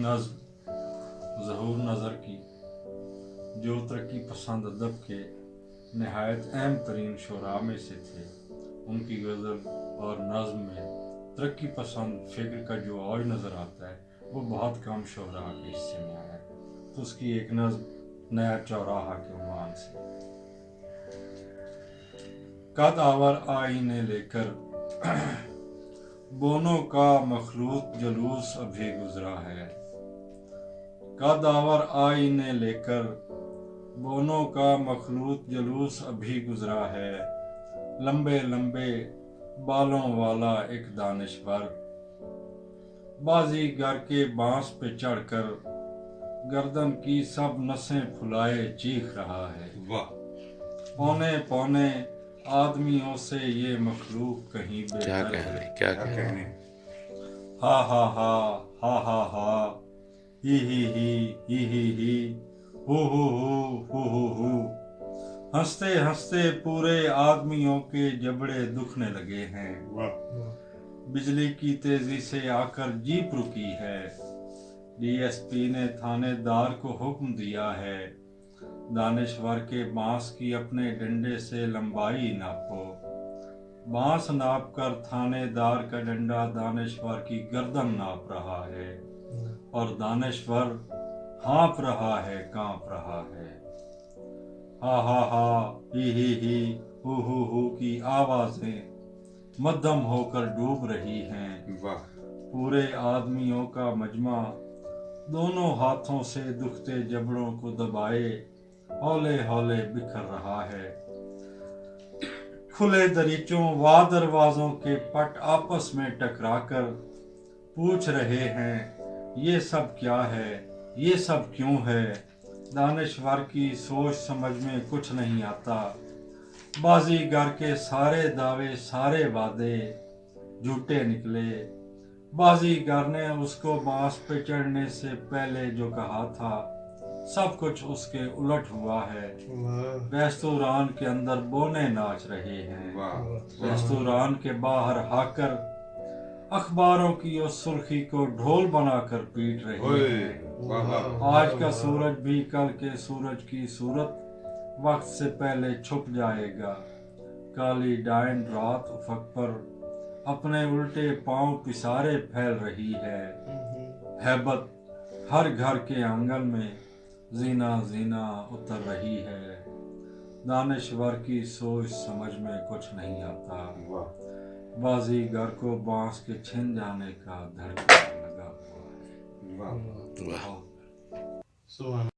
नज़्म ज़हूर नज़र की, जो तरक्की पसंद अदब के नहायत अहम तरीन शुरा में से थे। उनकी गज़ल और नज़्म में तरक्की पसंद फ़िक्र का जो औज नज़र आता है वो बहुत कम शुरा के हिस्से में आया है। तो उसकी एक नज़्म नया चौराहा के उन्वान से। कद आवर आईने लेकर बोनों का मखलूत जलूस अभी गुजरा है। कद आवर आईने लेकर बोनों का मखलूत जलूस अभी गुजरा है। लंबे लंबे बालों वाला एक दानिशवर बाजीगर के बांस पे चढ़कर गर्दन की सब नसें फुलाए चीख रहा है। वाह, पौने पौने आदमियों से ये मखलूक कहीं बेहतर है। क्या कहने। हा हा हा हा हा हा ही हु हंसते हंसते पूरे आदमियों के जबड़े दुखने लगे हैं। बिजली की तेजी से आकर जीप रुकी है। डीएसपी ने थानेदार को हुक्म दिया है, दानिशवर के बांस की अपने डंडे से लंबाई नापो। बांस नाप कर थानेदार का डंडा दानिशवर की गर्दन नाप रहा है और दानिशवर हाँप रहा है, कांप रहा है। हा ही हु की आवाजें मध्यम होकर डूब रही हैं। वाह, पूरे आदमियों का मजमा दोनों हाथों से दुखते जबड़ों को दबाए हौले हौले बिखर रहा है। खुले दरीचों व दरवाजों के पट आपस में टकराकर पूछ रहे हैं, ये सब क्या है, ये सब क्यों है। दानिशवर की सोच समझ में कुछ नहीं आता। बाजीगर के सारे दावे सारे वादे झूठे निकले। बाजीगर ने उसको बांस पे चढ़ने से पहले जो कहा था सब कुछ उसके उलट हुआ है। रेस्तौरान के अंदर बोने नाच रहे हैं। रेस्तौरान के बाहर हाकर अखबारों की उस सुर्खी को ढोल बनाकर पीट रहे हैं। आज का सूरज भी कल के सूरज की सूरत वक्त से पहले छुप जाएगा। काली डायन रात उफक पर अपने उल्टे पांव पिसारे फैल रही है। हैबत हर घर के आंगन में जीना जीना उतर रही है। दानिशवर की सोच समझ में कुछ नहीं आता। बाजीगर को बांस के छिन जाने का धड़का लगा हुआ है।